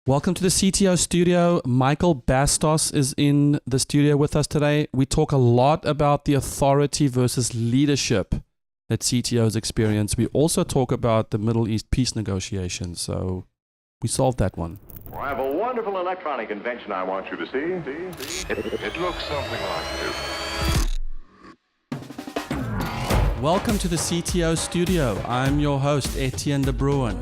Welcome to the CTO Studio. Michael Bastos is in the studio with us today. We talk a lot about the authority versus leadership that CTOs experience. We also talk about the Middle East peace negotiations. So we solved that one. Well, I have a wonderful electronic invention I want you to see. It looks something like this. Welcome to the CTO Studio. I'm your host, Etienne de Bruin.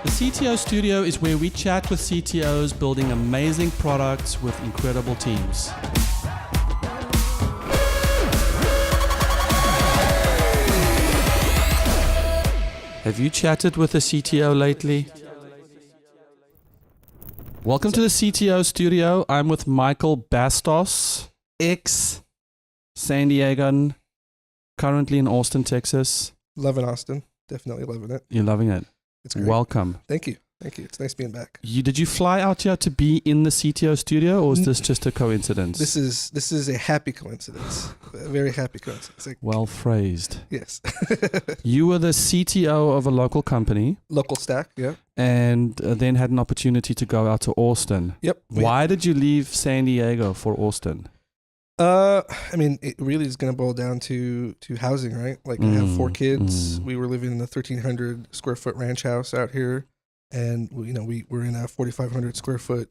The CTO Studio is where we chat with CTOs building amazing products with incredible teams. Have you chatted with a CTO lately? Welcome to the CTO Studio. I'm with Michael Bastos, ex-San Diegan, currently in Austin, Texas. Loving Austin. Definitely loving it. You're loving it. It's great. Welcome. Thank you. Thank you. It's nice being back. Did you fly out here to be in the CTO Studio, or is this just a coincidence? This is a happy coincidence. A very happy coincidence. Well phrased. Yes. You were the CTO of a local company. LocalStack, yeah. And then had an opportunity to go out to Austin. Yep. Why did you leave San Diego for Austin? I mean, it really is going to boil down to housing, right? Like, I have 4 kids. We were living in a 1,300 square foot ranch house out here. And, we were in a 4,500 square foot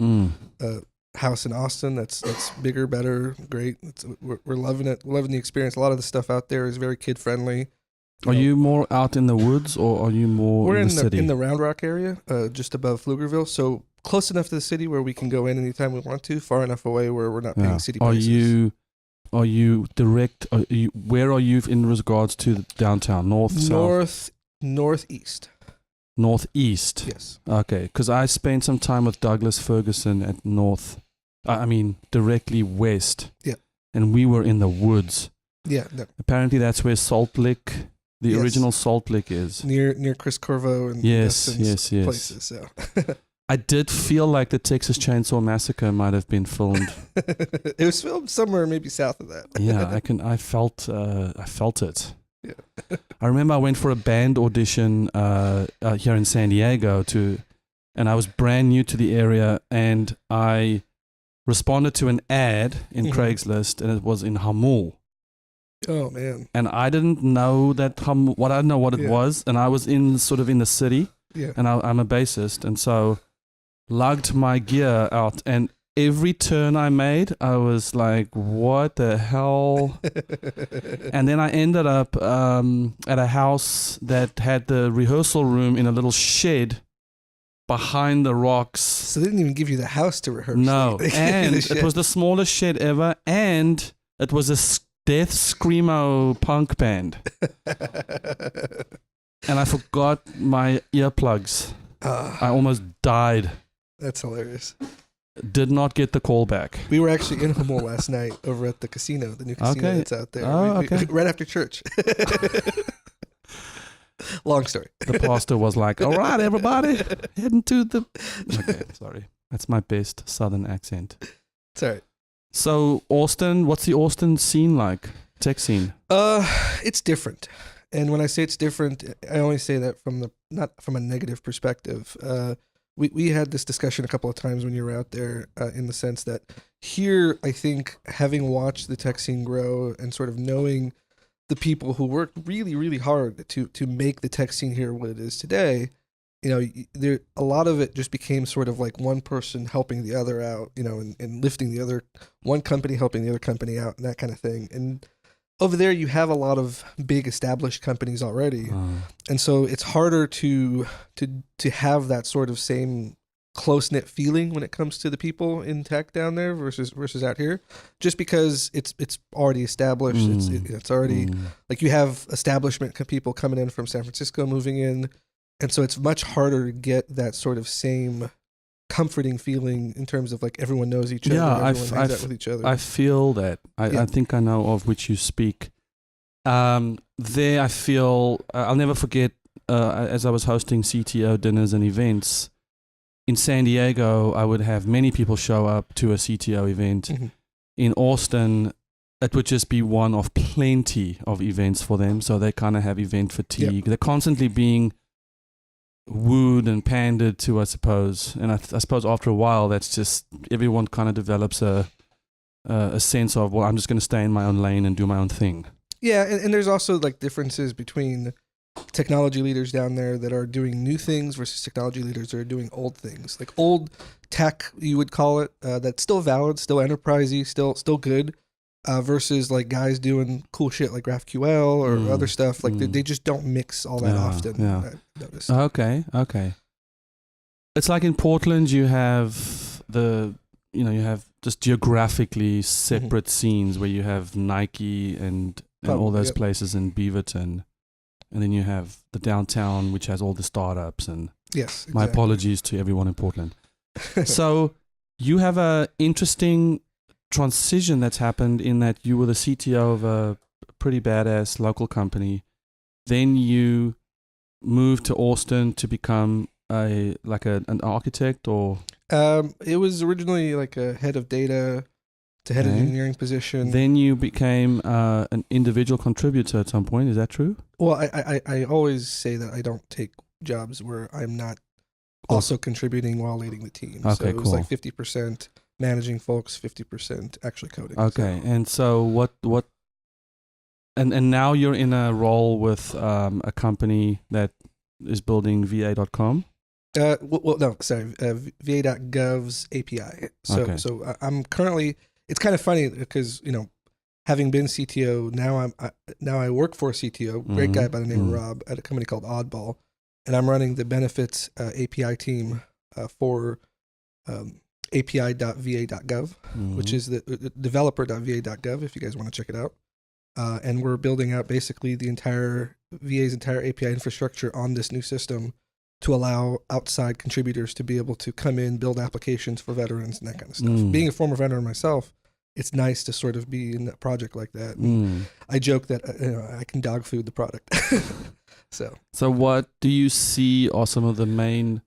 house in Austin. That's bigger, better, great. We're loving it. We're loving the experience. A lot of the stuff out there is very kid friendly. Are you more out in the woods, or are you more in the city? We're in the Round Rock area, just above Pflugerville. So close enough to the city where we can go in anytime we want to, far enough away where we're not paying city prices. Where are you in regards to downtown? South? Northeast. Northeast? Yes. Okay, because I spent some time with Douglas Ferguson at directly west. Yeah. And we were in the woods. Yeah. No. Apparently that's where Salt Lick, the original Salt Lick is. Near Chris Corvo and yes. places. So. I did feel like the Texas Chainsaw Massacre might have been filmed. It was filmed somewhere maybe south of that. Yeah, I felt it. Yeah. I remember I went for a band audition here in San Diego and I was brand new to the area, and I responded to an ad in Craigslist, and it was in Hamul. Oh man! And I didn't know that Hamul. I didn't know what it was, and I was in the city. Yeah. And I'm a bassist, and so lugged my gear out, and every turn I made, I was like, what the hell? And then I ended up at a house that had the rehearsal room in a little shed behind the rocks. So they didn't even give you the house to rehearse. No. And it was the smallest shed ever, and it was a death screamo punk band. And I forgot my earplugs. I almost died. That's hilarious. Did not get the call back. We were actually in Hamul last night over at the casino, the new casino that's out there. Okay. Right after church. Long story. The pastor was like, all right, everybody, heading to the... Okay, sorry. That's my best southern accent. It's all right. So, Austin, what's the Austin scene like? Tech scene? It's different. And when I say it's different, I only say that not from a negative perspective. We had this discussion a couple of times when you were out there, in the sense that here, I think, having watched the tech scene grow and sort of knowing the people who worked really, really hard to make the tech scene here what it is today, a lot of it just became sort of like one person helping the other out, and lifting one company helping the other company out, and that kind of thing. And over there, you have a lot of big established companies already, and so it's harder to have that sort of same close-knit feeling when it comes to the people in tech down there versus out here, just because it's already established. It's already like you have establishment people coming in from San Francisco moving in, and so it's much harder to get that sort of same comforting feeling in terms of like everyone knows each other, everyone hangs out with each other. I feel that. I think I know of which you speak. There I feel, I'll never forget, as I was hosting CTO dinners and events, in San Diego, I would have many people show up to a CTO event. In Austin, it would just be one of plenty of events for them. So they kind of have event fatigue. They're constantly being wooed and pandered to, I suppose. And I suppose after a while, that's just everyone kind of develops a sense of, well, I'm just going to stay in my own lane and do my own thing. Yeah, and there's also like differences between technology leaders down there that are doing new things versus technology leaders that are doing old things. Like old tech, you would call it, that's still valid, still enterprisey, still good, versus like guys doing cool shit like GraphQL or other stuff. Like they just don't mix all that often. Yeah. I've noticed. Okay. It's like in Portland, you have you have just geographically separate scenes where you have Nike and all those places in Beaverton. And then you have the downtown, which has all the startups. And yes, exactly. My apologies to everyone in Portland. So you have a interesting transition that's happened in that you were the CTO of a pretty badass local company. Then you moved to Austin to become an architect, or it was originally like a head of data to head of engineering position. Then you became an individual contributor at some point. Is that true? Well, I always say that I don't take jobs where I'm not also contributing while leading the team. Okay, so it was cool. like 50% managing folks, 50% actually coding. Okay, and so what and now you're in a role with a company that is building va.com? va.gov's API. So I'm currently, it's kind of funny because, having been CTO, now I work for a CTO, great guy by the name of Rob at a company called Oddball, and I'm running the benefits API team for api.va.gov, which is the developer.va.gov if you guys want to check it out. And we're building out basically the VA's entire API infrastructure on this new system to allow outside contributors to be able to come in, build applications for veterans and that kind of stuff. Being a former veteran myself, it's nice to sort of be in a project like that. I joke that I can dog food the product. So what do you see are some of the main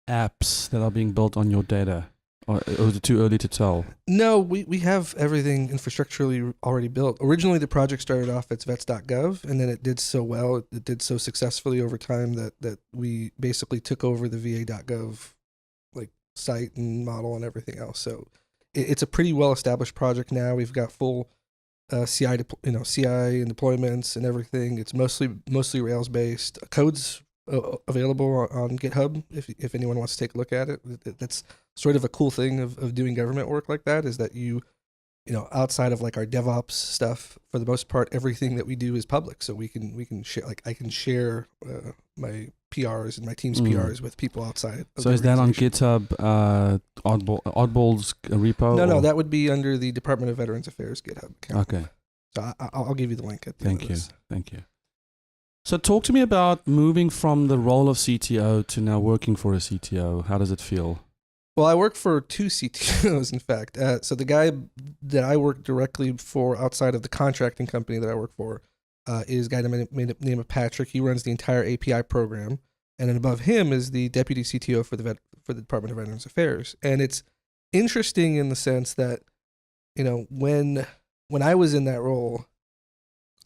apps that are being built on your data? Or is it too early to tell? No, we have everything infrastructurally already built. Originally, the project started off as vets.gov, and then it did so well, it did so successfully over time that we basically took over the va.gov like site and model and everything else. So it's a pretty well-established project now. We've got full CI and deployments and everything. It's mostly Rails-based. Code's available on GitHub if anyone wants to take a look at it. That's sort of a cool thing of doing government work like that, is that you outside of like our DevOps stuff, for the most part, everything that we do is public. So we can share, like I can share my PRs and my team's PRs with people outside. So is that on GitHub, Oddball's repo? No, that would be under the Department of Veterans Affairs GitHub account. Okay. So I'll give you the link at the end of this. Thank you. So talk to me about moving from the role of CTO to now working for a CTO. How does it feel? Well, I work for two CTOs, in fact. So the guy that I work directly for outside of the contracting company that I work for is a guy named Patrick. He runs the entire API program. And then above him is the deputy CTO for the Department of Veterans Affairs. And it's interesting in the sense that, when I was in that role,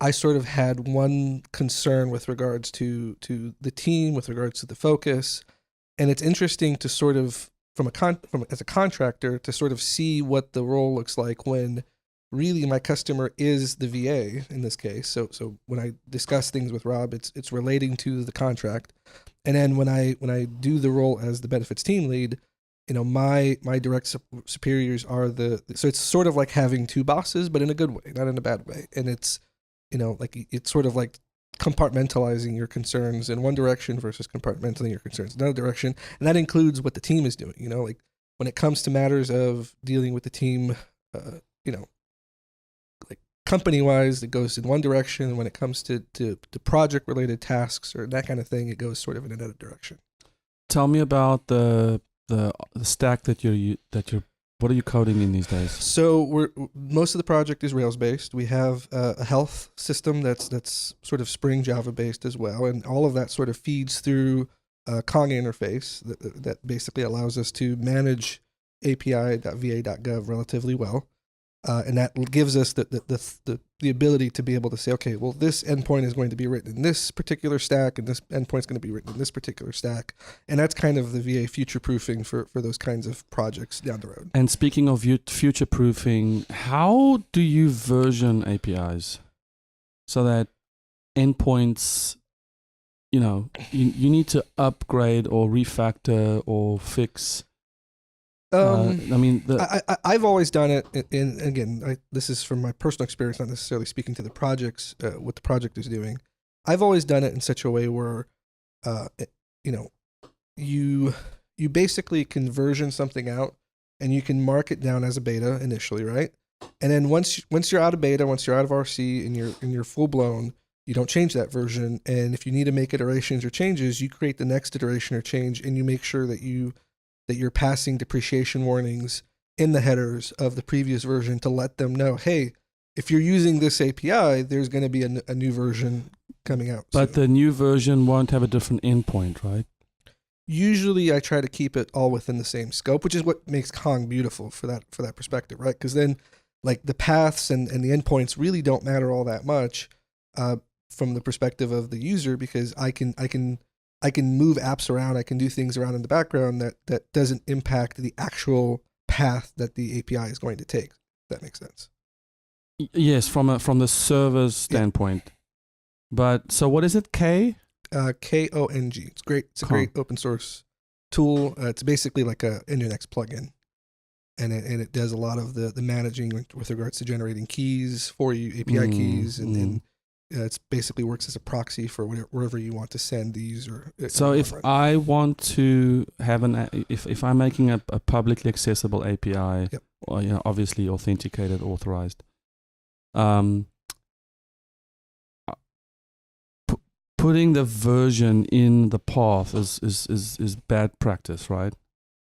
I sort of had one concern with regards to the team, with regards to the focus. And it's interesting to sort of, as a contractor, to sort of see what the role looks like when really my customer is the VA in this case. So when I discuss things with Rob, it's relating to the contract. And then when I do the role as the benefits team lead, my direct superiors are so it's sort of like having two bosses, but in a good way, not in a bad way. And it's, it's sort of like compartmentalizing your concerns in one direction versus compartmentalizing your concerns in another direction. And that includes what the team is doing, like when it comes to matters of dealing with the team, like company wise, it goes in one direction. And when it comes to project related tasks or that kind of thing, it goes sort of in another direction. Tell me about the stack that you're what are you coding in these days? So most of the project is Rails based. We have a health system that's sort of Spring Java based as well, and all of that sort of feeds through a Kong interface that basically allows us to manage api.va.gov relatively well. And that gives us the ability to be able to say, okay, well, this endpoint is going to be written in this particular stack, and this endpoint is going to be written in this particular stack. And that's kind of the VA future-proofing for those kinds of projects down the road. And speaking of future-proofing, how do you version APIs so that endpoints, you need to upgrade or refactor or fix? I've always done it, and again, this is from my personal experience, not necessarily speaking to the projects, what the project is doing. I've always done it in such a way where, you basically can version something out, and you can mark it down as a beta initially, right? And then once you're out of beta, once you're out of RC and you're full blown, you don't change that version. And if you need to make iterations or changes, you create the next iteration or change, and you make sure that you're passing depreciation warnings in the headers of the previous version to let them know, hey, if you're using this API, there's going to be a new version coming out. But the new version won't have a different endpoint, right? Usually I try to keep it all within the same scope, which is what makes Kong beautiful for that perspective, right? Because then like the paths and the endpoints really don't matter all that much from the perspective of the user, because I can move apps around, I can do things around in the background that doesn't impact the actual path that the API is going to take. If that makes sense. Yes, from the server's standpoint. Yeah. But so what is it? Kong? It's great. It's a great open source tool. It's basically like a Nginx plugin, and it does a lot of the managing with regards to generating keys for you, API keys, and it basically works as a proxy for wherever you want to send the user. So if I want to have if I'm making a publicly accessible API, yep. Or obviously authenticated, authorized, putting the version in the path is bad practice, right?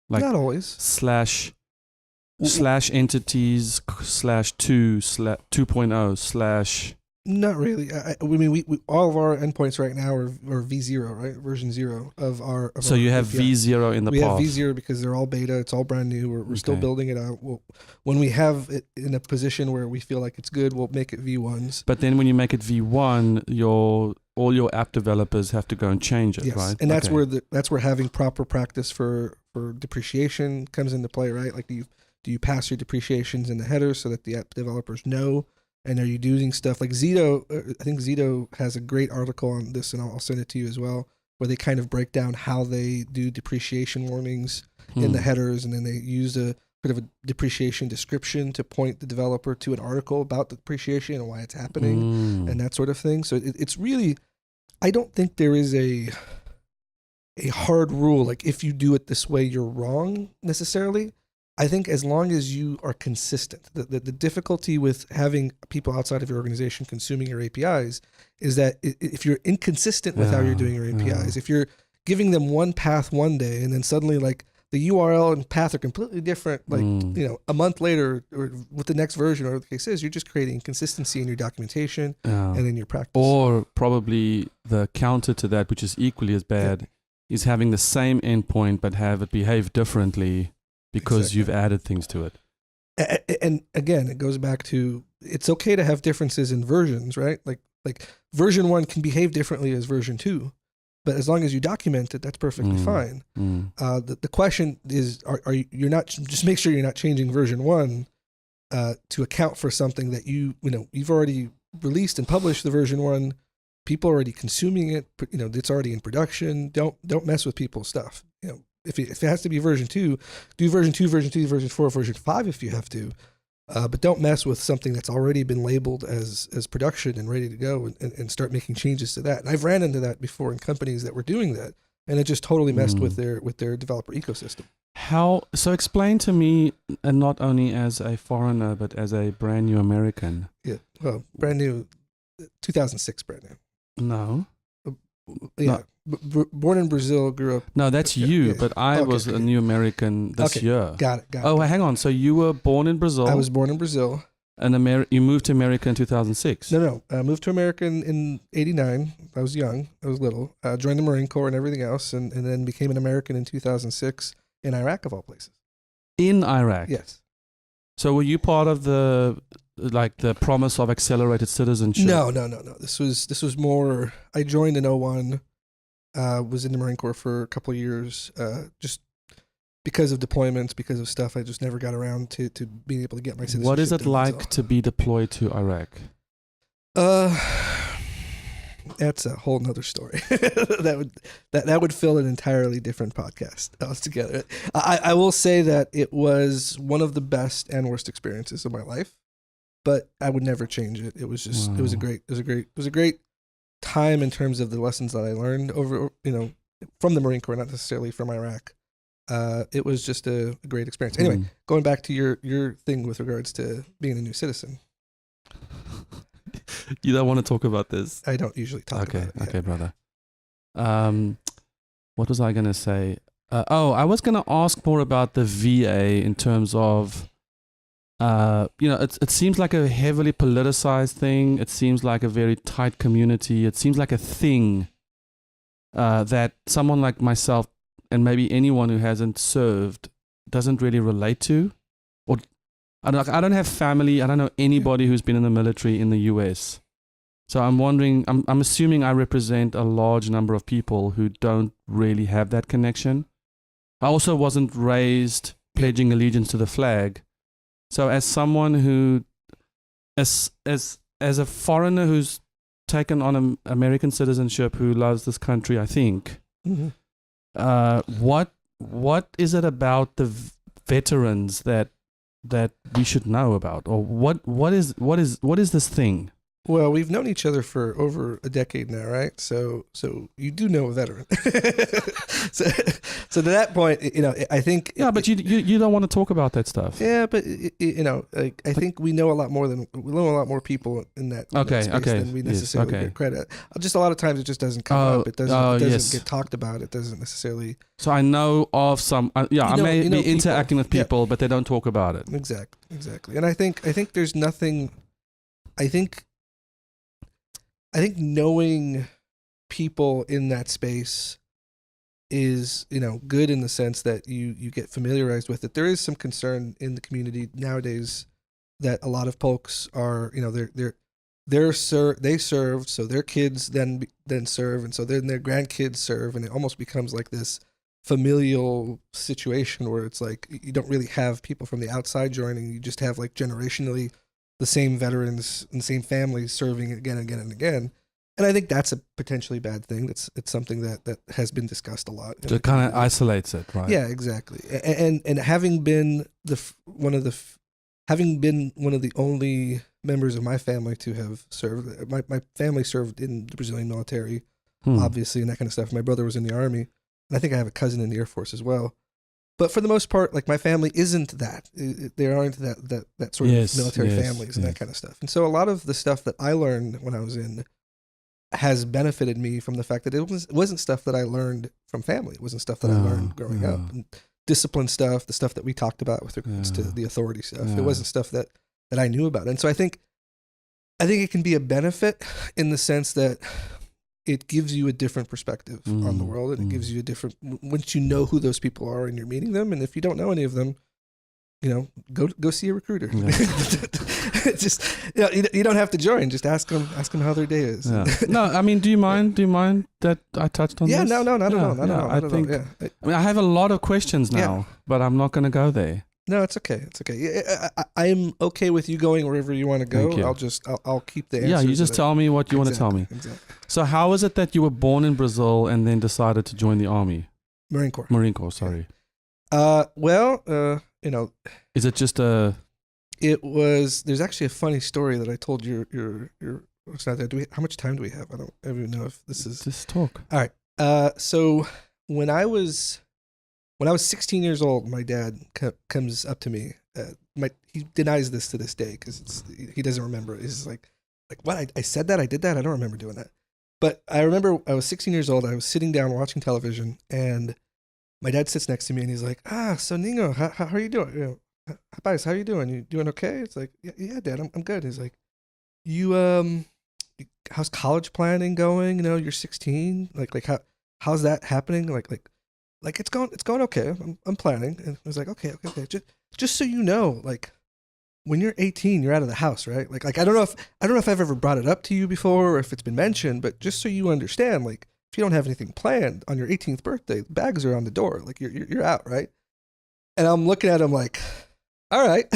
Like not always. slash entities /2.0 / Not really. We all of our endpoints right now are V0, right? Version 0 of our. So you have API. V0 in the path. path. We have V0 because they're all beta. It's all brand new. We're still building it out. When we have it in a position where we feel like it's good, we'll make it V1s. But then when you make it V1, all your app developers have to go and change it, yes. right? And that's where having proper practice for depreciation comes into play, right? Like do you pass your depreciations in the header so that the app developers know? And are you doing stuff like Zito? I think Zito has a great article on this, and I'll send it to you as well, where they kind of break down how they do depreciation warnings in the headers, and then they use a bit of a depreciation description to point the developer to an article about the depreciation and why it's happening and that sort of thing. So it's really, I don't think there is a hard rule, like if you do it this way, you're wrong necessarily. I think as long as you are consistent, the difficulty with having people outside of your organization consuming your APIs is that if you're inconsistent with how you're doing your APIs, if you're giving them one path one day and then suddenly like the URL and path are completely different, like a month later or with the next version, or the case is, you're just creating inconsistency in your documentation and in your practice. Or probably the counter to that, which is equally as bad, is having the same endpoint but have it behave differently. Because you've added things to it. And again, it goes back to, it's okay to have differences in versions, right? Like version 1 can behave differently as version 2, but as long as you document it, that's perfectly fine. The question is, you're not, just make sure you're not changing version 1 to account for something that you've already released and published the version 1. People are already consuming it. It's already in production. Don't mess with people's stuff. If it has to be version 2, do version 2, version 3, version 4, version 5 if you have to. But don't mess with something that's already been labeled as production and ready to go and start making changes to that. And I've ran into that before in companies that were doing that, and it just totally messed with their developer ecosystem. So explain to me, and not only as a foreigner, but as a brand new American. Yeah, well, brand new, 2006 brand new. No. Yeah. Born in Brazil, grew up. No, that's you, but I was a new American this year. Got it. Oh, hang on. So you were born in Brazil? I was born in Brazil. And you moved to America in 2006? No. I moved to America in 89. I was young. I was little. Joined the Marine Corps and everything else, and then became an American in 2006 in Iraq, of all places. In Iraq? Yes. So were you part of the promise of accelerated citizenship? No. This was more. I joined in '01. Was in the Marine Corps for a couple of years. Just because of deployments, because of stuff, I just never got around to being able to get my citizenship. What is it done, like to be deployed to Iraq? That's a whole nother story. that would fill an entirely different podcast altogether. I will say that it was one of the best and worst experiences of my life, but I would never change it. It was just it was a great time in terms of the lessons that I learned over from the Marine Corps, not necessarily from Iraq. It was just a great experience. Anyway, going back to your thing with regards to being a new citizen. You don't want to talk about this? I don't usually talk about it. Okay, brother. What was I going to say? I was going to ask more about the VA in terms of, it seems like a heavily politicized thing. It seems like a very tight community. It seems like a thing that someone like myself and maybe anyone who hasn't served doesn't really relate to. Or I don't have family. I don't know anybody who's been in the military in the US. So I'm wondering, I'm assuming I represent a large number of people who don't really have that connection. I also wasn't raised pledging allegiance to the flag. So as someone who, as a foreigner who's taken on American citizenship, who loves this country, I think, what is it about the veterans that we should know about, or what is this thing? Well, we've known each other for over a decade now, right? So you do know a veteran. so to that point, I think. Yeah, but you don't want to talk about that stuff. Yeah, but I think we know a lot more people in that space than we necessarily get credit. Just a lot of times it just doesn't come up. It doesn't get talked about. It doesn't necessarily. So I know of some. I may be interacting with people, but they don't talk about it. Exactly. And I think there's nothing. I think knowing people in that space is, good in the sense that you get familiarized with it. There is some concern in the community nowadays that a lot of folks are, they served, so their kids then serve, and so then their grandkids serve, and it almost becomes like this familial situation where it's like you don't really have people from the outside joining. You just have like generationally the same veterans and the same families serving again and again and again. And I think that's a potentially bad thing. It's something that has been discussed a lot. So it kind of isolates it, right? Yeah, exactly. And having been one of the only members of my family to have served, my family served in the Brazilian military, obviously, and that kind of stuff. My brother was in the Army, and I think I have a cousin in the Air Force as well. But for the most part, like my family isn't that. They aren't that sort of military families and that kind of stuff. And so a lot of the stuff that I learned when I was in has benefited me from the fact that it wasn't stuff that I learned from family. It wasn't stuff that I learned growing up. And discipline stuff, the stuff that we talked about with regards to the authority stuff. It wasn't stuff that I knew about. And so I think it can be a benefit in the sense that it gives you a different perspective on the world, and it gives you a different, once you know who those people are and you're meeting them, and if you don't know any of them, go see a recruiter. Just you don't have to join. Just ask them how their day is. Yeah. No, I mean, do you mind that I touched on this? Yeah, no, not at all. I think. I have a lot of questions now, but I'm not going to go there. No, it's okay. I'm okay with you going wherever you want to go. I'll keep the answers. Yeah, you just tell me what you want to tell me. Exactly. So how is it that you were born in Brazil and then decided to join the Army? Marine Corps, sorry. Is it just a... It was... There's actually a funny story that I told your it's not there. How much time do we have? I don't even know if this is... Just talk. All right. So when I was 16 years old, my dad comes up to me. He denies this to this day because he doesn't remember it. He's like, what? I said that? I did that? I don't remember doing that. But I remember I was 16 years old. I was sitting down watching television, and my dad sits next to me, and he's like, so Ningo, how are you doing? Rapaz, how are you doing? You doing okay? It's like, yeah, Dad, I'm good. He's like, how's college planning going? You're 16. Like how's that happening? Like it's going okay. I'm planning. And I was like, okay. Just so you know, like when you're 18, you're out of the house, right? Like I don't know if I've ever brought it up to you before or if it's been mentioned, but just so you understand, like if you don't have anything planned on your 18th birthday, bags are on the door, like you're out, right? And I'm looking at him like, all right.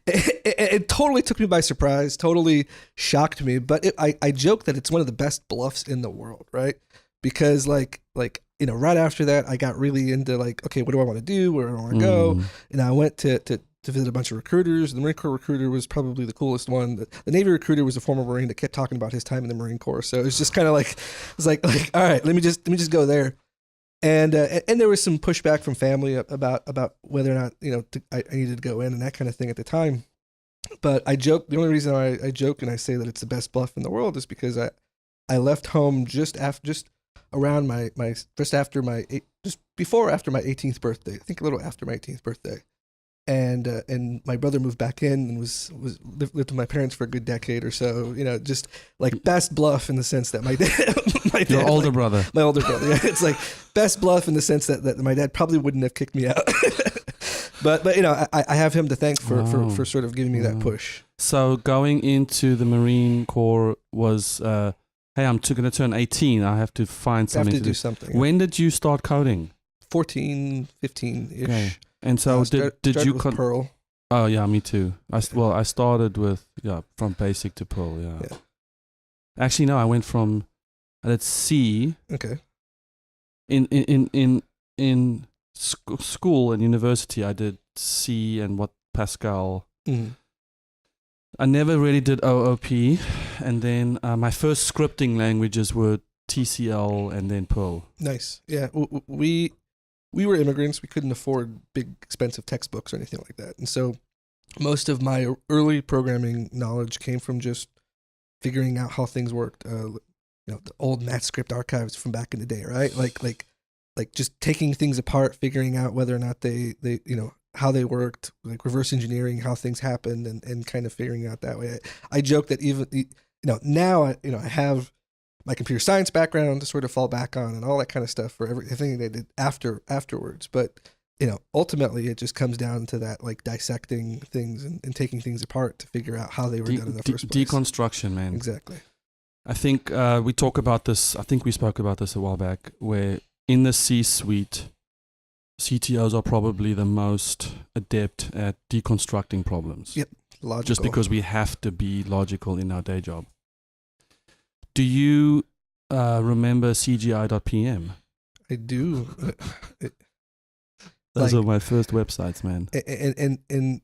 It totally took me by surprise, totally shocked me, but I joke that it's one of the best bluffs in the world, right? Because like right after that, I got really into like, okay, what do I want to do? Where do I want to go? And I went to visit a bunch of recruiters. The Marine Corps recruiter was probably the coolest one. The Navy recruiter was a former Marine that kept talking about his time in the Marine Corps. So it was just kind of like, it's like, all right, let me just go there. And there was some pushback from family about whether or not, I needed to go in and that kind of thing at the time. But I joke, the only reason I joke and I say that it's the best bluff in the world is because I left home just after my 18th birthday. I think a little after my 18th birthday. And my brother moved back in and lived with my parents for a good decade or so. Just like best bluff in the sense that my dad, your older brother, my older brother. Yeah, it's like best bluff in the sense that my dad probably wouldn't have kicked me out. but I have him to thank for sort of giving me that push. So going into the Marine Corps was, hey, I'm going to turn 18. I have to find something. I have to do something. When did you start coding? 14, 15-ish. Okay. And so did you Perl? Oh yeah, me too. I started with from basic to Perl. Yeah. Actually, no, I went from let's C. Okay. In school and university, I did C and Pascal. Mm-hmm. I never really did OOP, and then my first scripting languages were TCL and then Perl. Nice. Yeah, we were immigrants. We couldn't afford big, expensive textbooks or anything like that. And so most of my early programming knowledge came from just figuring out how things worked. The old NatScript archives from back in the day, right? Like just taking things apart, figuring out whether or not they how they worked, like reverse engineering how things happened and kind of figuring out that way. I joke that even, now I have my computer science background to sort of fall back on and all that kind of stuff for everything they did afterwards. But, ultimately it just comes down to that, like dissecting things and taking things apart to figure out how they were done in the first place. Deconstruction, man. Exactly. I think we talk about this, I think we spoke about this a while back, where in the C-suite, CTOs are probably the most adept at deconstructing problems. Yep, logical. Just because we have to be logical in our day job. Do you remember CGI.pm? I do. Those are my first websites, man. And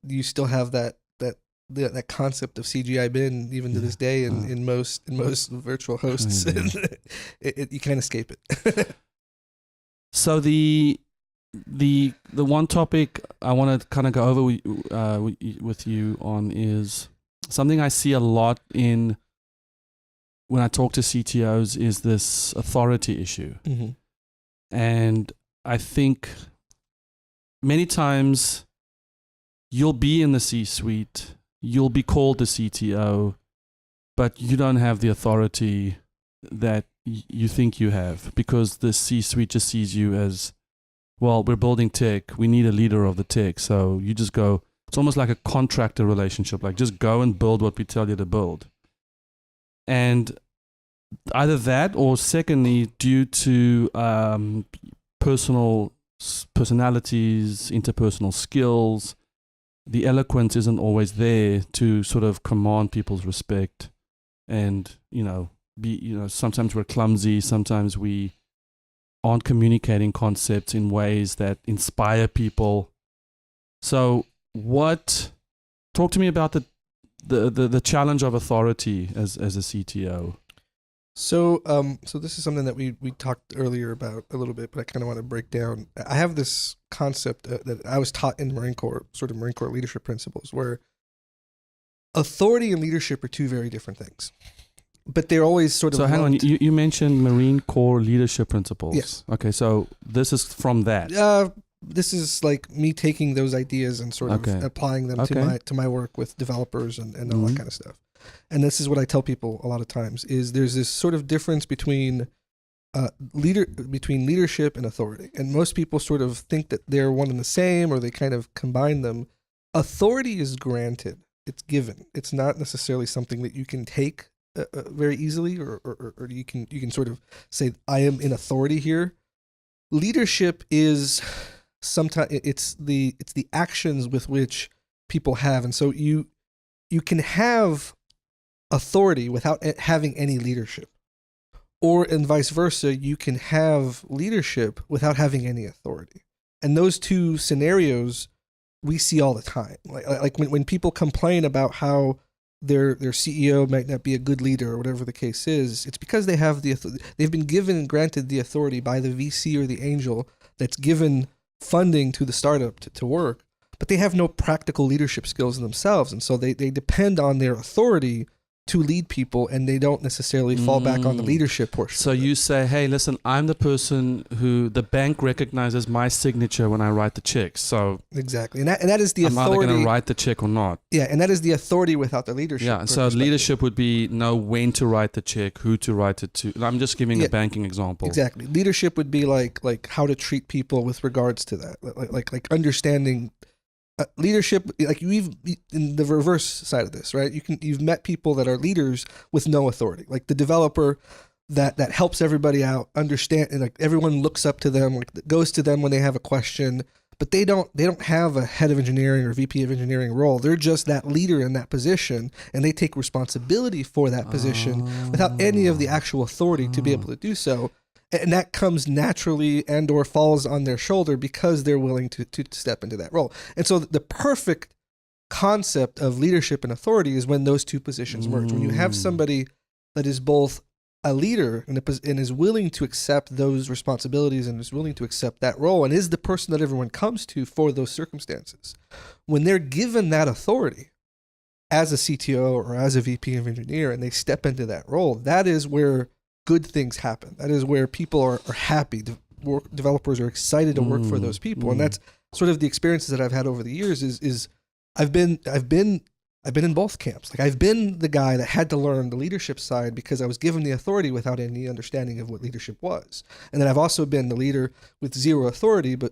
you still have that concept of CGI bin even to this day in most virtual hosts. You can't escape it. So the one topic I want to kind of go over with you on is something I see a lot in when I talk to CTOs is this authority issue. Mm-hmm. And I think many times you'll be in the C-suite, you'll be called the CTO, but you don't have the authority that you think you have because the C-suite just sees you as, well, we're building tech, we need a leader of the tech. So you just go, it's almost like a contractor relationship, like just go and build what we tell you to build. And either that or secondly, due to personalities, interpersonal skills, the eloquence isn't always there to sort of command people's respect. And, sometimes we're clumsy, sometimes we aren't communicating concepts in ways that inspire people. So talk to me about the challenge of authority as a CTO. So this is something that we talked earlier about a little bit, but I kind of want to break down. I have this concept that I was taught in the Marine Corps, sort of Marine Corps leadership principles, where authority and leadership are two very different things, but they're always sort of. So hang on, you mentioned Marine Corps leadership principles. Yes. Okay, so this is from that. This is like me taking those ideas and sort of applying them to my work with developers and all that kind of stuff. And this is what I tell people a lot of times is there's this sort of difference between leadership and authority. And most people sort of think that they're one and the same or they kind of combine them. authority is granted. It's given. It's not necessarily something that you can take very easily, or you can sort of say, I am in authority here. Leadership is sometimes it's the actions with which people have, and so you can have authority without having any leadership, or and vice versa. You can have leadership without having any authority, and those two scenarios we see all the time. Like when people complain about how their CEO might not be a good leader or whatever the case is, it's because they have they've been given and granted the authority by the VC or the angel that's given funding to the startup to work, but they have no practical leadership skills in themselves, and so they depend on their authority to lead people, and they don't necessarily fall back on the leadership portion. So you say, hey, listen, I'm the person who the bank recognizes my signature when I write the check. So exactly, and that is the authority. I'm either going to write the check or not. Yeah, and that is the authority without the leadership. Yeah, so leadership would be know when to write the check, who to write it to. I'm just giving a banking example. Exactly. Leadership would be like how to treat people with regards to that, like understanding. Leadership, like you've in the reverse side of this, right? You've met people that are leaders with no authority, like the developer that helps everybody out, understand, and like everyone looks up to them, like goes to them when they have a question, but they don't have a head of engineering or VP of engineering role. They're just that leader in that position, and they take responsibility for that position without any of the actual authority to be able to do so. And that comes naturally and or falls on their shoulder because they're willing to step into that role. And so the perfect concept of leadership and authority is when those two positions merge. When you have somebody that is both a leader and is willing to accept those responsibilities and is willing to accept that role and is the person that everyone comes to for those circumstances. When they're given that authority as a CTO or as a VP of engineer and they step into that role, that is where good things happen. That is where people are happy. Developers are excited to work for those people, and that's sort of the experiences that I've had over the years. Is I've been in both camps. Like I've been the guy that had to learn the leadership side because I was given the authority without any understanding of what leadership was, and then I've also been the leader with zero authority, but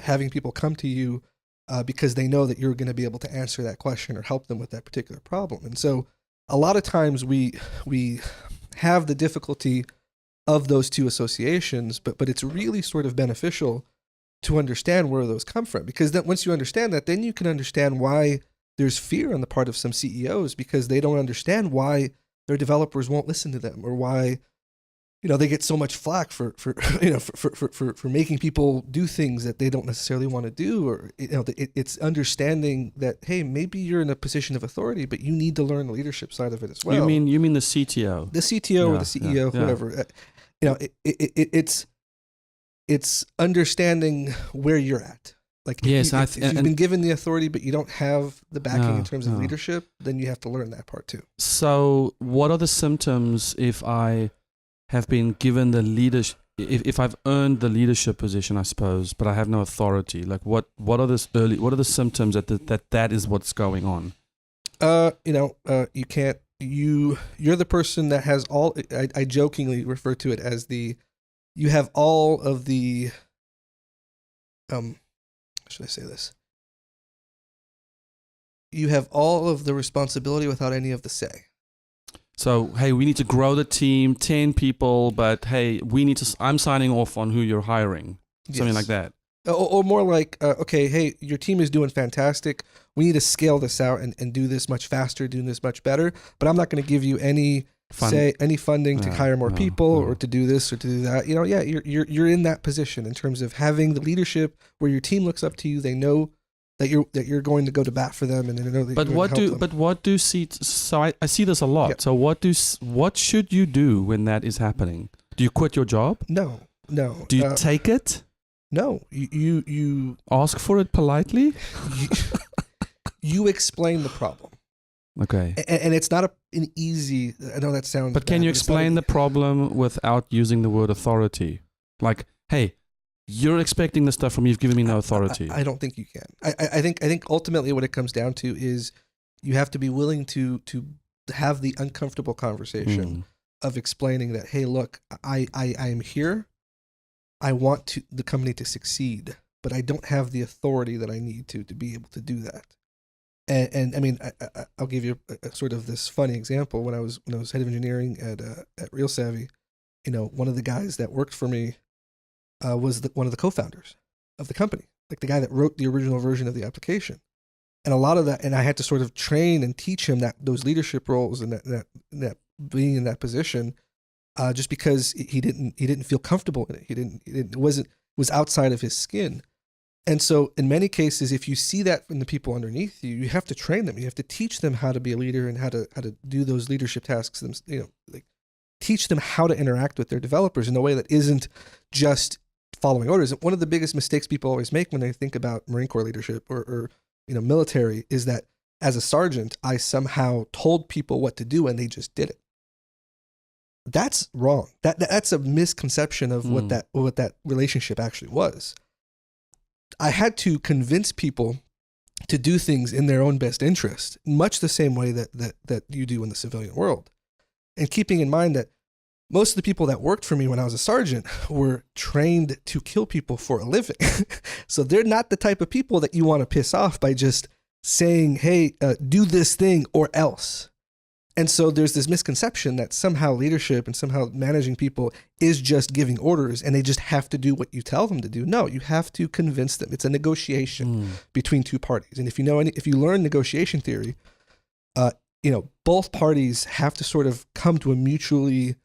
having people come to you because they know that you're going to be able to answer that question or help them with that particular problem. And so a lot of times we have the difficulty of those two associations, but it's really sort of beneficial to understand where those come from, because then once you understand that, then you can understand why there's fear on the part of some CEOs because they don't understand why their developers won't listen to them, or why they get so much flack for making people do things that they don't necessarily want to do, or it's understanding that, hey, maybe you're in a position of authority, but you need to learn the leadership side of it as well. You mean the CTO, or the CEO, whoever. It's understanding where you're at. Like if you've been given the authority, but you don't have the backing in terms of leadership, then you have to learn that part too. So, what are the symptoms if I have been given the leadership, if I've earned the leadership position, I suppose, but I have no authority? Like what are the symptoms that is what's going on? You can't, you're the person that has all, I jokingly refer to it as you have all of the, how should I say this? You have all of the responsibility without any of the say. So, hey, we need to grow the team, 10 people, but hey, I'm signing off on who you're hiring. Something like that. Or more like, okay, hey, your team is doing fantastic. We need to scale this out and do this much faster, do this much better. But I'm not going to give you any funding to hire more people or to do this or to do that. You're in that position in terms of having the leadership where your team looks up to you. They know that you're going to go to bat for them, and they know that you're going to help them. So I see this a lot. Yeah. So what should you do when that is happening? Do you quit your job? No. Do you take it? No. You ask for it politely. You explain the problem. Okay. And it's not an easy. I know that sounds. But can you explain the problem without using the word authority? Like, hey, you're expecting this stuff from me. You've given me no authority. I don't think you can. I think ultimately what it comes down to is you have to be willing to have the uncomfortable conversation of explaining that, hey, look, I am here. I want the company to succeed, but I don't have the authority that I need to be able to do that. And I mean, I'll give you a sort of this funny example. When I was head of engineering at Real Savvy, one of the guys that worked for me was one of the co-founders of the company, like the guy that wrote the original version of the application. And a lot of that, and I had to sort of train and teach him those leadership roles and that being in that position, just because he didn't feel comfortable in it. It was outside of his skin. And so in many cases, if you see that from the people underneath you, you have to train them. You have to teach them how to be a leader and how to do those leadership tasks. Like teach them how to interact with their developers in a way that isn't just following orders. And one of the biggest mistakes people always make when they think about Marine Corps leadership or military is that as a sergeant, I somehow told people what to do and they just did it. That's wrong. That's a misconception of what that relationship actually was. I had to convince people to do things in their own best interest, much the same way that you do in the civilian world. And keeping in mind that most of the people that worked for me when I was a sergeant were trained to kill people for a living. So they're not the type of people that you want to piss off by just saying, hey, do this thing or else. And so there's this misconception that somehow leadership and somehow managing people is just giving orders and they just have to do what you tell them to do. No, you have to convince them. It's a negotiation between two parties. And if you learn negotiation theory, both parties have to sort of come to a mutually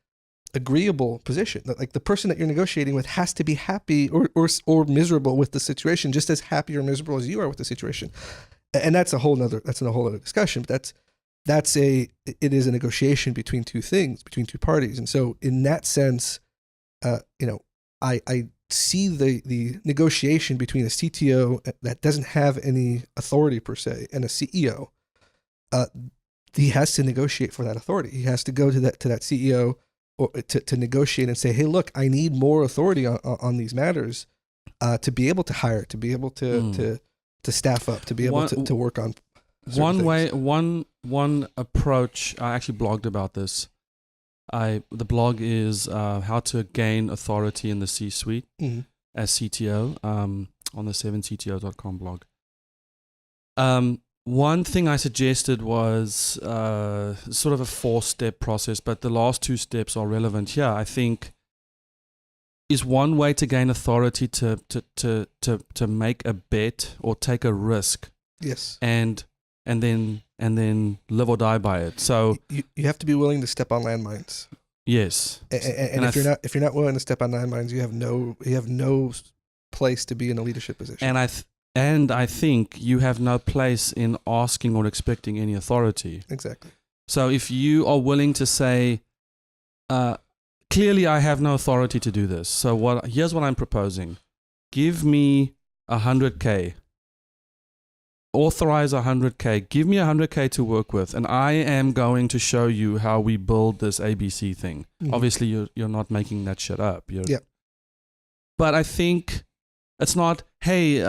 agreeable position. Like the person that you're negotiating with has to be happy or miserable with the situation, just as happy or miserable as you are with the situation. And that's a whole other discussion. But it is a negotiation between two parties. And so in that sense, I see the negotiation between a CTO that doesn't have any authority per se and a CEO. He has to negotiate for that authority. He has to go to that CEO or to negotiate and say, hey, look, I need more authority on these matters to be able to hire, to be able to staff up, to be able to work on. One approach. I actually blogged about this. The blog is how to gain authority in the C-suite as CTO on the 7cto.com blog. One thing I suggested was sort of a 4-step process, but the last 2 steps are relevant here. I think is one way to gain authority to make a bet or take a risk. Yes. And then live or die by it. So you have to be willing to step on landmines. Yes. And if you're not willing to step on landmines, you have no place to be in a leadership position. And I think you have no place in asking or expecting any authority. Exactly. So if you are willing to say, clearly I have no authority to do this. So here's what I'm proposing. Give me 100K. Authorize 100K. Give me 100K to work with, and I am going to show you how we build this ABC thing. Obviously, you're not making that shit up. Yeah. But I think it's not, hey,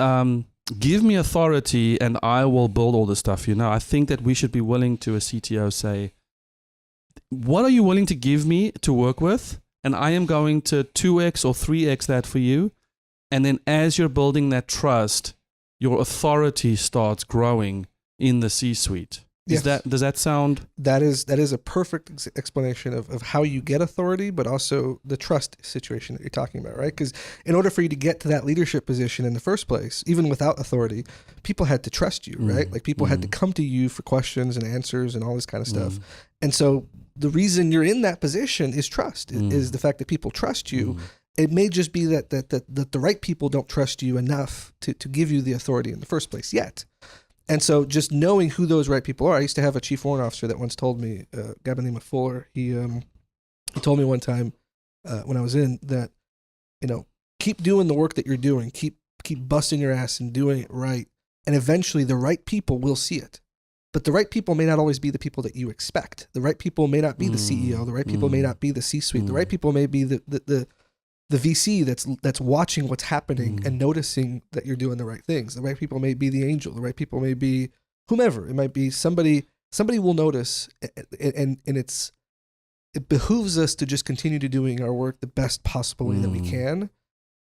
give me authority and I will build all this stuff. I think that we should be willing to a CTO say, what are you willing to give me to work with? And I am going to 2x or 3x that for you. And then as you're building that trust, your authority starts growing in the C-suite. Does that sound? That is a perfect explanation of how you get authority, but also the trust situation that you're talking about, right? Because in order for you to get to that leadership position in the first place, even without authority, people had to trust you, right? Like people had to come to you for questions and answers and all this kind of stuff. And so the reason you're in that position is trust, is the fact that people trust you. It may just be that the right people don't trust you enough to give you the authority in the first place yet. And so just knowing who those right people are, I used to have a chief warrant officer that once told me, a guy by the name of Fuller, he told me one time when I was in that, keep doing the work that you're doing, keep busting your ass and doing it right. And eventually the right people will see it. But the right people may not always be the people that you expect. The right people may not be the CEO. The right people may not be the C-suite. The right people may be the VC that's watching what's happening and noticing that you're doing the right things. The right people may be the angel. The right people may be whomever. It might be somebody will notice, and it behooves us to just continue to doing our work the best possible way that we can.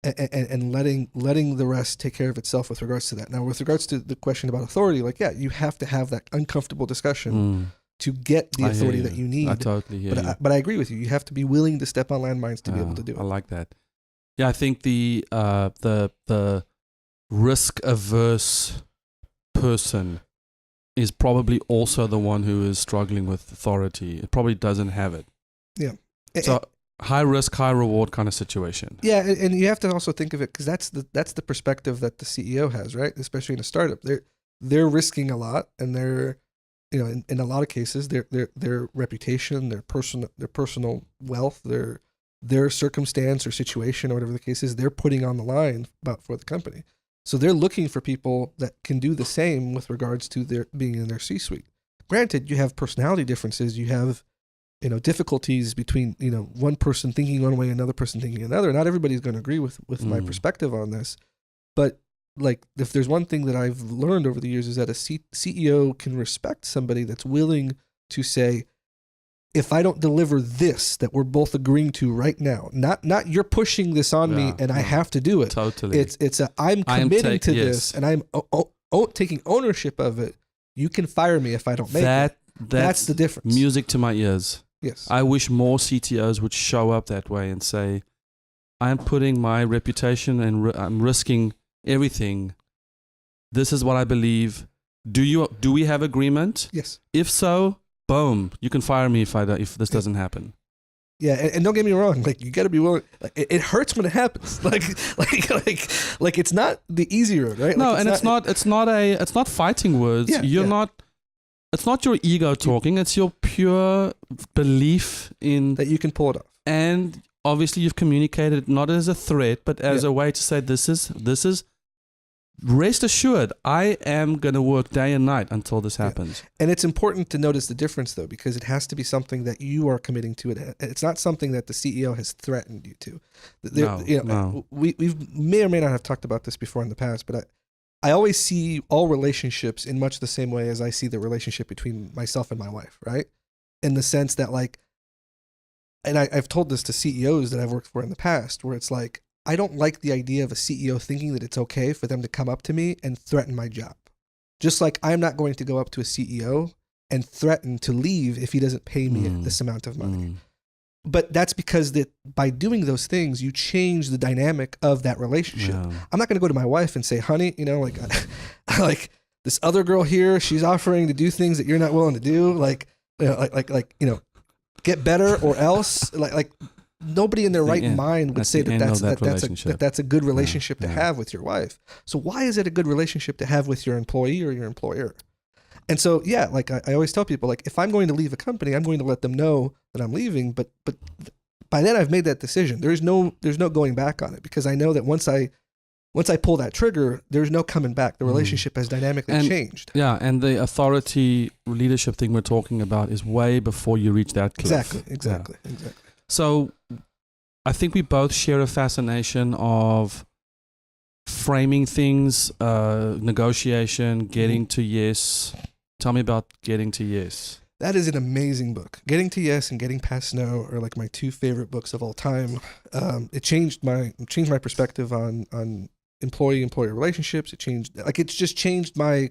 and letting the rest take care of itself with regards to that. Now, with regards to the question about authority, like, yeah, you have to have that uncomfortable discussion to get the authority that you need. I totally hear you. But I agree with you. You have to be willing to step on landmines to be able to do it. I like that. Yeah, I think the risk averse person is probably also the one who is struggling with authority. It probably doesn't have it. Yeah. So high risk, high reward kind of situation. Yeah, and you have to also think of it, because that's the perspective that the CEO has, right? Especially in a startup, they're risking a lot, and they're, in a lot of cases, their reputation, their personal wealth, their circumstance or situation or whatever the case is, they're putting on the line for the company. So they're looking for people that can do the same with regards to their being in their C-suite. Granted, you have personality differences, you have difficulties between one person thinking one way, another person thinking another. Not everybody's going to agree with my perspective on this, but like, if there's one thing that I've learned over the years, is that a CEO can respect somebody that's willing to say, if I don't deliver this that we're both agreeing to right now, not you're pushing this on me and I have to do it. Totally. I'm committing to this, and I'm taking ownership of it. You can fire me if I don't make it. That's the difference. Music to my ears. Yes. I wish more CTOs would show up that way and say, I'm putting my reputation and I'm risking everything. This is what I believe. Do we have agreement? Yes. If so, boom, you can fire me if this doesn't happen. Yeah, and don't get me wrong. Like, you got to be willing. Like, it hurts when it happens. Like it's not the easy road, right? No, like, it's not fighting words. Yeah, It's not your ego talking. It's your pure belief in that you can pull it off. And obviously, you've communicated not as a threat, but as a way to say, this is. Rest assured, I am going to work day and night until this happens. And it's important to notice the difference, though, because it has to be something that you are committing to. It's not something that the CEO has threatened you to. No. We may or may not have talked about this before in the past, but I always see all relationships in much the same way as I see the relationship between myself and my wife, right? In the sense that, like, and I've told this to CEOs that I've worked for in the past, where it's like, I don't like the idea of a CEO thinking that it's okay for them to come up to me and threaten my job. Just like I'm not going to go up to a CEO and threaten to leave if he doesn't pay me this amount of money. But that's because that by doing those things, you change the dynamic of that relationship. Yeah. I'm not going to go to my wife and say, honey, like this other girl here, she's offering to do things that you're not willing to do. Like, get better or else. Like nobody in their right mind would say that's a good relationship to have with your wife. So why is it a good relationship to have with your employee or your employer? And so, like I always tell people, like, if I'm going to leave a company, I'm going to let them know that I'm leaving. But by then I've made that decision. There's no going back on it, because I know that once I pull that trigger, there's no coming back. The relationship has dynamically changed. Yeah, and the authority leadership thing we're talking about is way before you reach that cliff. Exactly. So I think we both share a fascination of framing things, negotiation, getting to yes. Tell me about Getting to Yes. That is an amazing book. Getting to Yes and Getting Past No are like my two favorite books of all time. It changed my perspective on employee-employer relationships. It's just changed my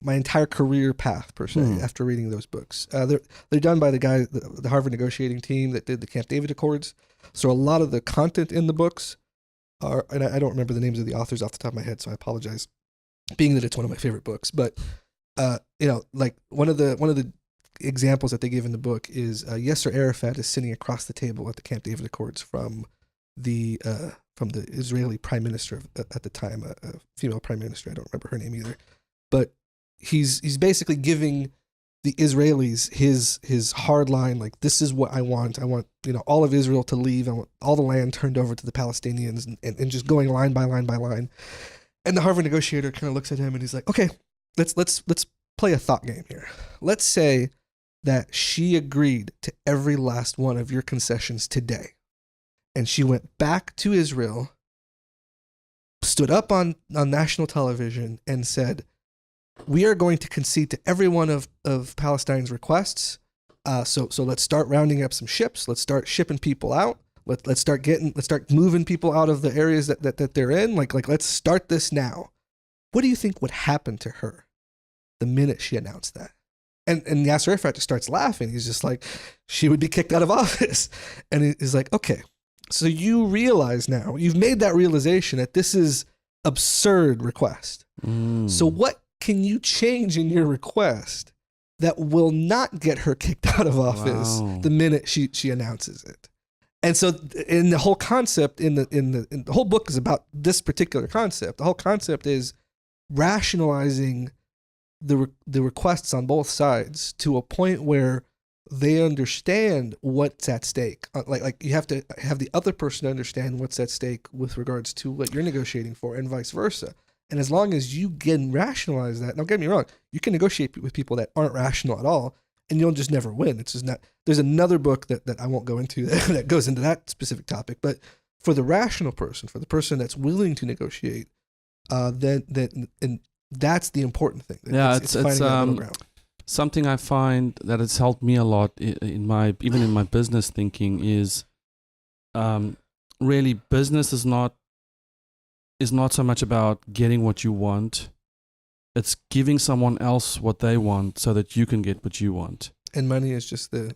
entire career path, per se, after reading those books. They're done by the guy, the Harvard negotiating team that did the Camp David Accords. So a lot of the content in the books are, and I don't remember the names of the authors off the top of my head, so I apologize, being that it's one of my favorite books. But like one of the examples that they give in the book is Yasser Arafat is sitting across the table at the Camp David Accords from the Israeli prime minister at the time, a female prime minister. I don't remember her name either, but he's basically giving the Israelis his hard line, like, this is what I want. I want all of Israel to leave. I want all the land turned over to the Palestinians, and just going line by line by line. And the Harvard negotiator kind of looks at him and he's like, okay, let's play a thought game here. Let's say that she agreed to every last one of your concessions today, and she went back to Israel, stood up on national television and said, we are going to concede to every one of Palestine's requests. So let's start rounding up some ships. Let's start shipping people out. Let's start moving people out of the areas that they're in. Like let's start this now. What do you think would happen to her the minute she announced that? And Yasser Arafat just starts laughing. He's just like, she would be kicked out of office. And he's like, okay, so you realize now, you've made that realization that this is absurd request. So what can you change in your request that will not get her kicked out of office the minute she announces it? And so in the whole concept, in the whole book is about this particular concept. The whole concept is rationalizing the requests on both sides to a point where they understand what's at stake. Like you have to have the other person understand what's at stake with regards to what you're negotiating for, and vice versa. And as long as you can rationalize that, don't get me wrong, you can negotiate with people that aren't rational at all, and you'll just never win. It's just not. There's another book that I won't go into that goes into that specific topic, but for the rational person, for the person that's willing to negotiate, then that's the important thing. Yeah, it's something I find that it's helped me a lot in my business thinking is really business is not so much about getting what you want. It's giving someone else what they want so that you can get what you want. And money is just the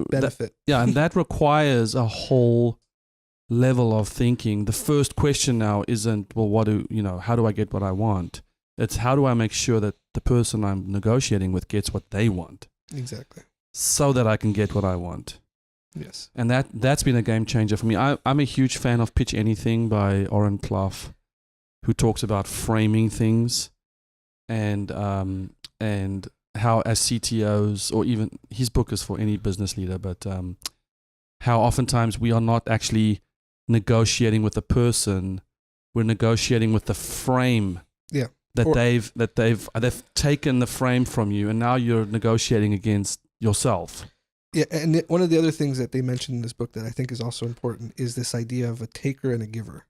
benefit. And that requires a whole level of thinking. The first question now isn't, well, how do I get what I want? It's how do I make sure that the person I'm negotiating with gets what they want? Exactly. So that I can get what I want. Yes. And that's been a game changer for me. I'm a huge fan of Pitch Anything by Oren Clough, who talks about framing things and how as CTOs, or even his book is for any business leader, but how oftentimes we are not actually negotiating with the person, we're negotiating with the frame. Yeah. They've taken the frame from you, and now you're negotiating against yourself. Yeah, and one of the other things that they mentioned in this book that I think is also important is this idea of a taker and a giver.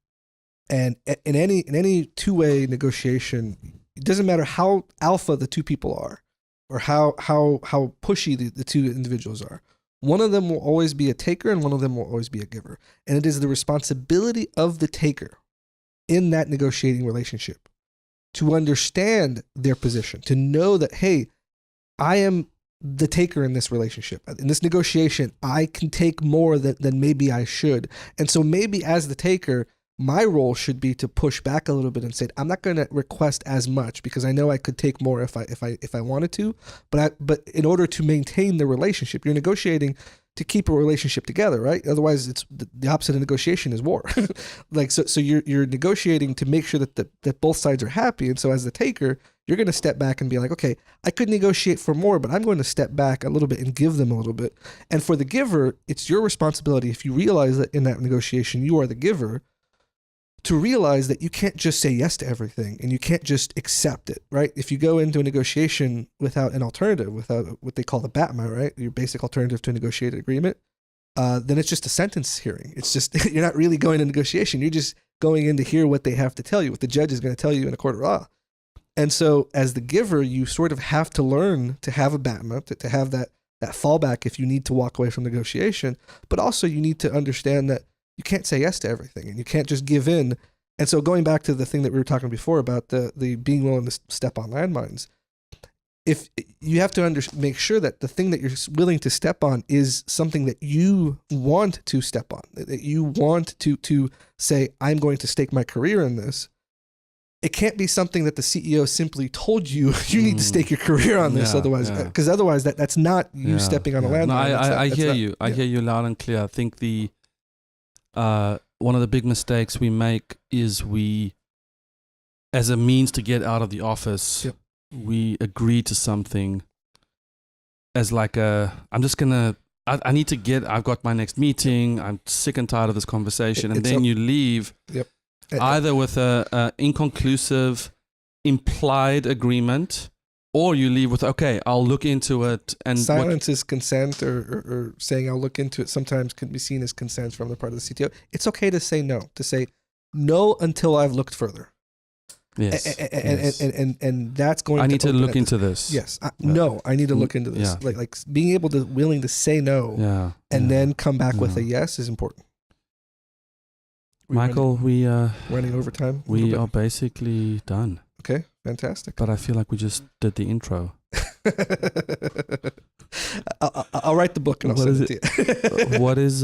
And in any two-way negotiation, it doesn't matter how alpha the two people are, or how pushy the two individuals are. One of them will always be a taker, and one of them will always be a giver. And it is the responsibility of the taker in that negotiating relationship to understand their position, to know that, hey, I am the taker in this relationship. In this negotiation, I can take more than maybe I should. And so maybe as the taker, my role should be to push back a little bit and say, I'm not going to request as much because I know I could take more if I wanted to. But in order to maintain the relationship, you're negotiating to keep a relationship together, right? Otherwise, it's the opposite of negotiation is war. So you're negotiating to make sure that both sides are happy. And so as the taker, you're going to step back and be like, okay, I could negotiate for more, but I'm going to step back a little bit and give them a little bit. And for the giver, it's your responsibility, if you realize that in that negotiation you are the giver, to realize that you can't just say yes to everything and you can't just accept it, right? If you go into a negotiation without an alternative, without what they call the BATMA, right? Your basic alternative to a negotiated agreement, then it's just a sentence hearing. It's just, you're not really going to negotiation. You're just going in to hear what they have to tell you, what the judge is going to tell you in a court of law. And so as the giver, you sort of have to learn to have a BATMA, to have that fallback if you need to walk away from negotiation, but also you need to understand that you can't say yes to everything and you can't just give in. And so going back to the thing that we were talking before about the being willing to step on landmines, if you have to make sure that the thing that you're willing to step on is something that you want to step on, that you want to say, I'm going to stake my career in this. It can't be something that the CEO simply told you need to stake your career on this. Otherwise, because otherwise that's not you stepping on a landmine. No, I hear you. I hear you loud and clear. I think one of the big mistakes we make is we, as a means to get out of the office, we agree to something as like I need to I've got my next meeting, I'm sick and tired of this conversation, and then you leave either with a inconclusive implied agreement, or you leave with, okay, I'll look into it. And silence is consent, or saying I'll look into it sometimes can be seen as consent from the part of the CTO. It's okay to say no, no until I've looked further. Yes. And that's going to I need to look into this. Yes. No, I need to look into this. Like being willing to say no and then come back with a yes is important. Michael, running overtime. we are basically done. Okay, fantastic. But I feel like we just did the intro. I'll write the book and I'll send it to you. What is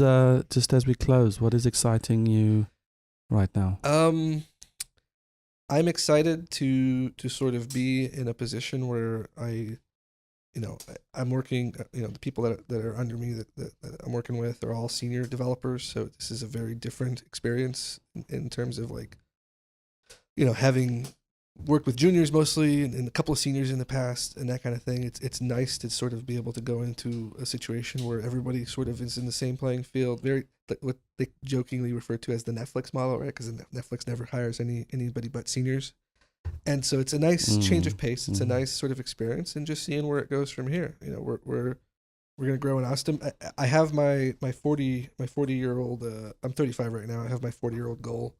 just as we close? What is exciting you right now? I'm excited to sort of be in a position where I'm working. The people that are under me that I'm working with are all senior developers. So this is a very different experience in terms of having worked with juniors mostly and a couple of seniors in the past and that kind of thing. It's nice to sort of be able to go into a situation where everybody sort of is in the same playing field. Very what they jokingly refer to as the Netflix model, right? Because Netflix never hires anybody but seniors. And so it's a nice change of pace. It's a nice sort of experience, and just seeing where it goes from here. We're gonna grow in Austin. I have my 40-year-old. I'm 35 right now. I have my 40-year-old goal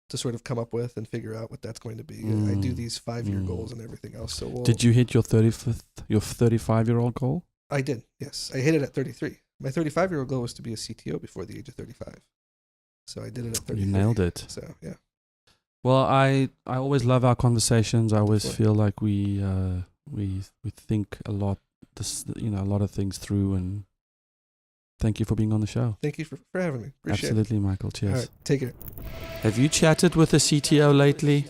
to sort of come up with and figure out what that's going to be. I do these 5-year goals and everything else. So did you hit your 35-year-old goal? I did. Yes, I hit it at 33. My 35-year-old goal was to be a CTO before the age of 35. So I did it at 33. You nailed it. So yeah. Well, I always love our conversations. I always feel like we think a lot, a lot of things through. And thank you for being on the show. Thank you for having me. Appreciate Absolutely, Michael. Cheers. All right, take care. Have you chatted with a CTO lately?